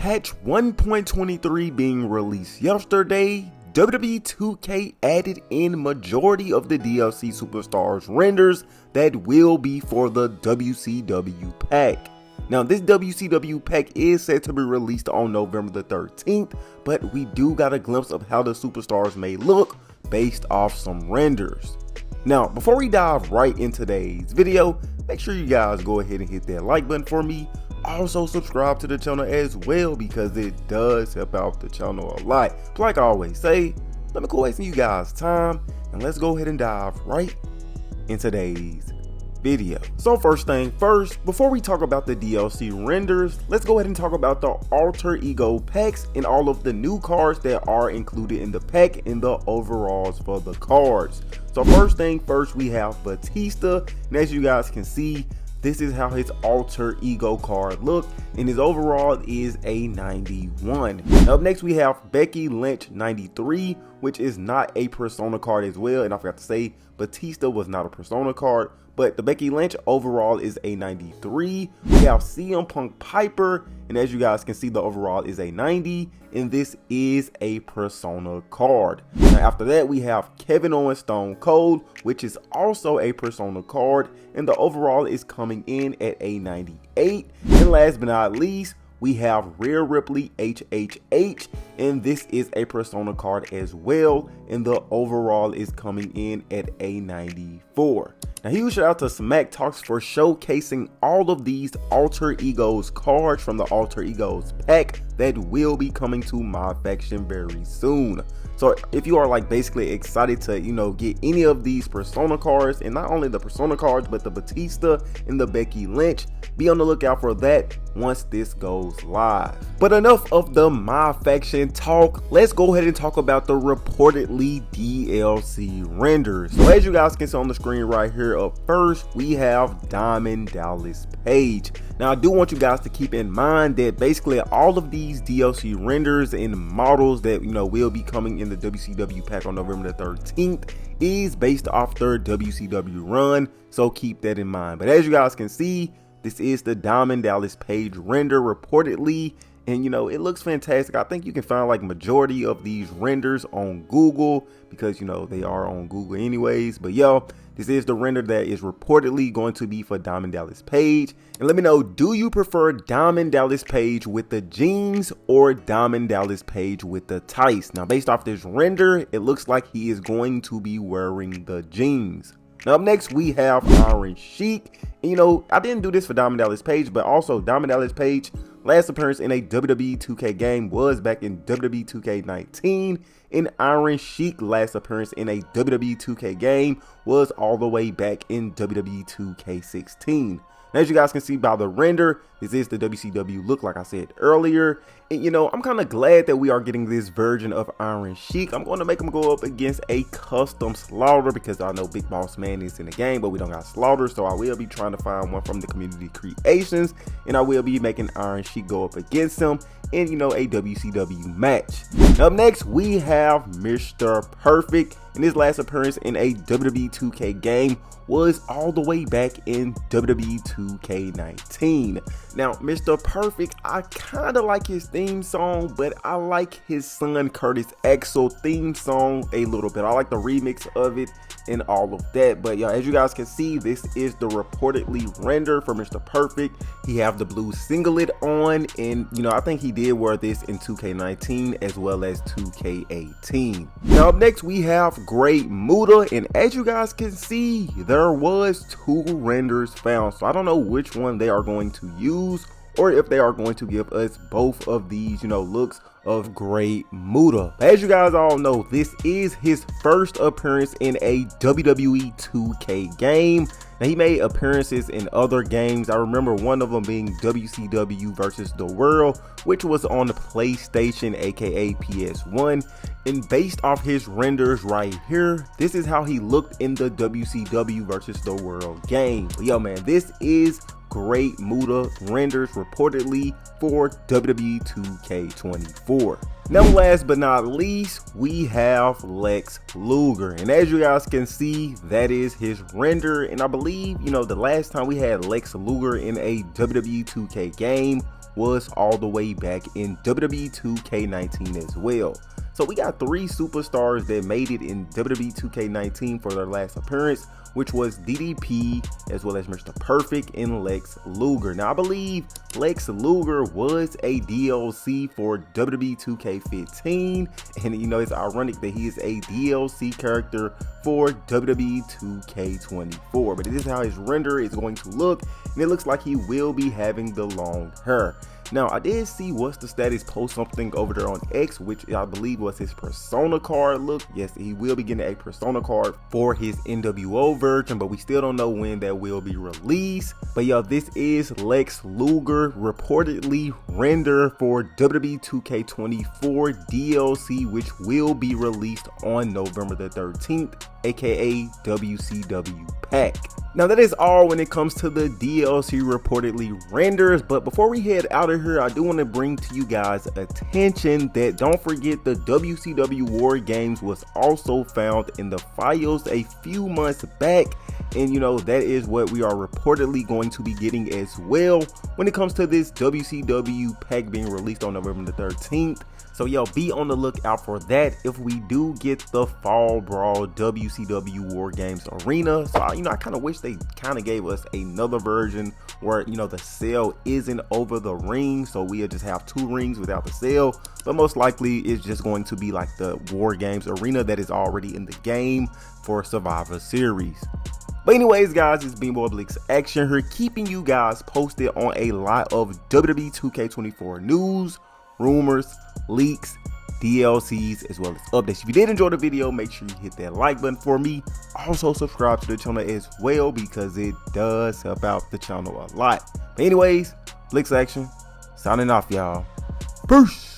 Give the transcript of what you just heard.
patch 1.23 being released yesterday, WWE 2K added in majority of the DLC superstars renders that will be for the WCW pack. Now this WCW pack is set to be released on November the 13th, but we do got a glimpse of how the superstars may look based off some renders. Now before we dive right into today's video, make sure you guys go ahead and hit that like button for me. Also subscribe to the channel as well because it does help out the channel a lot. But like I always say, let me quit wasting you guys time and let's go ahead and dive right into today's video. So first thing first, before we talk about the DLC renders, let's go ahead and talk about the alter ego packs and all of the new cards that are included in the pack and the overalls for the cards. So first thing first, we have Batista, and as you guys can see, this is how his alter ego card look, and his overall is a 91. Up next we have Becky Lynch 93, which is not a persona card as well, and I forgot to say Batista was not a persona card, but the Becky Lynch overall is a 93. We have CM Punk Piper, and as you guys can see, the overall is a 90, and this is a persona card. Now after that we have Kevin Owens Stone Cold, which is also a persona card, and the overall is coming in at a 98. And last but not least, we have Rhea Ripley HHH, and this is a persona card as well, and the overall is coming in at a 94. Now huge shout out to Smack Talks for showcasing all of these alter egos cards from the alter egos pack that will be coming to my faction very soon. So if you are like basically excited to, get any of these persona cards, and not only the persona cards but the Batista and the Becky Lynch, be on the lookout for that once this goes live. But enough of the my faction talk, let's go ahead and talk about the reportedly DLC renders. So as you guys can see on the screen right here, up first we have Diamond Dallas Page. Now I do want you guys to keep in mind that basically all of these DLC renders and models that will be coming in the WCW pack on November the 13th is based off their WCW run, so keep that in mind. But as you guys can see, this is the Diamond Dallas Page render reportedly, and it looks fantastic. I think you can find like majority of these renders on Google because they are on Google anyways. But yo, this is the render that is reportedly going to be for Diamond Dallas Page. And let me know, do you prefer Diamond Dallas Page with the jeans or Diamond Dallas Page with the tights? Now based off this render, it looks like he is going to be wearing the jeans. Now up next we have Iron Chic. And I didn't do this for Diamond Dallas Page, but also Diamond Dallas Page last appearance in a WWE 2K game was back in WWE 2K19, and Iron Chic last appearance in a WWE 2K game was all the way back in WWE 2K16. Now, as you guys can see by the render, this is the WCW look like I said earlier. And I'm kind of glad that we are getting this version of Iron Chic. I'm going to make him go up against a custom Slaughter because I know Big Boss Man is in the game, but we don't got Slaughter. So I will be trying to find one from the community creations, and I will be making Iron Chic go up against him in, a WCW match. Up next, we have Mr. Perfect, and his last appearance in a WWE 2K game was all the way back in WWE 2K19. Now, Mr. Perfect, I kind of like his theme song, but I like his son Curtis Axel theme song a little bit. I like the remix of it and all of that. But yeah, as you guys can see, this is the reportedly render for Mr. Perfect. He have the blue singlet on, and I think he did wear this in 2K19 as well as 2K18. Now up next we have Great Muta, and as you guys can see, there was two renders found, so I don't know which one they are going to use or if they are going to give us both of these looks of Great Muta. As you guys all know, this is his first appearance in a WWE 2K game. Now he made appearances in other games. I remember one of them being WCW versus the World, which was on the PlayStation, aka PS1. And based off his renders right here, this is how he looked in the WCW versus the World game. But yo man, this is Great Muta renders reportedly for WWE 2K24. Now last but not least, we have Lex Luger, and as you guys can see, that is his render. And I believe the last time we had Lex Luger in a WWE 2K game was all the way back in WWE 2K19 as well. So we got 3 superstars that made it in WWE 2K19 for their last appearance, which was DDP, as well as Mr. Perfect and Lex Luger. Now I believe Lex Luger was a DLC for WWE 2K15, and you know, it's ironic that he is a DLC character for WWE 2K24, but this is how his render is going to look, and it looks like he will be having the long hair. Now I did see What's the Status post something over there on X, which I believe was his Persona card look. Yes, he will be getting a Persona card for his NWO version, but we still don't know when that will be released. But yo, this is Lex Luger, reportedly rendered for WWE 2K24 DLC, which will be released on November the 13th, aka WCW Pack. Now that is all when it comes to the DLC reportedly renders, but before we head out of here, I do want to bring to you guys attention that don't forget the WCW War Games was also found in the files a few months back, and you know, that is what we are reportedly going to be getting as well when it comes to this WCW pack being released on November the 13th. So yo, be on the lookout for that if we do get the Fall Brawl WCW War Games Arena. So I kind of wish they kind of gave us another version where, you know, the cell isn't over the ring, so we'll just have 2 rings without the cell. But most likely it's just going to be like the War Games Arena that is already in the game for Survivor Series. But anyways guys, it's been Lex Action here, keeping you guys posted on a lot of WWE 2K24 news, rumors, leaks, DLCs, as well as updates. If you did enjoy the video, make sure you hit that like button for me. Also subscribe to the channel as well, because it does help out the channel a lot. But anyways, Lex Action signing off, y'all. Peace.